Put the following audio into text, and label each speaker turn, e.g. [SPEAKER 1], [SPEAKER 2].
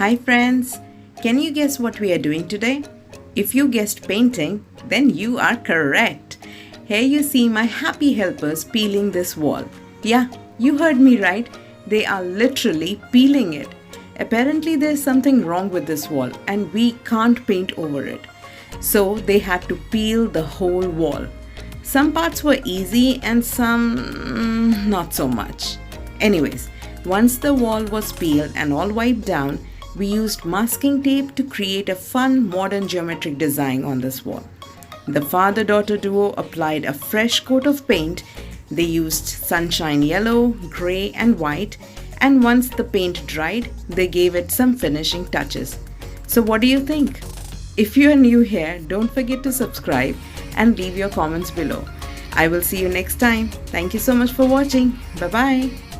[SPEAKER 1] Hi friends, can you guess what we are doing today? If you guessed painting, then you are correct. Here you see my happy helpers peeling this wall. Yeah, you heard me right. They are literally peeling it. Apparently there's something wrong with this wall and we can't paint over it. So they had to peel the whole wall. Some parts were easy and some not so much. Anyways, once the wall was peeled and all wiped down, we used masking tape to create a fun modern geometric design on this wall. The father-daughter duo applied a fresh coat of paint. They used sunshine yellow, grey and white, and once the paint dried, they gave it some finishing touches. So what do you think? If you are new here, don't forget to subscribe and leave your comments below. I will see you next time. Thank you so much for watching. Bye-bye.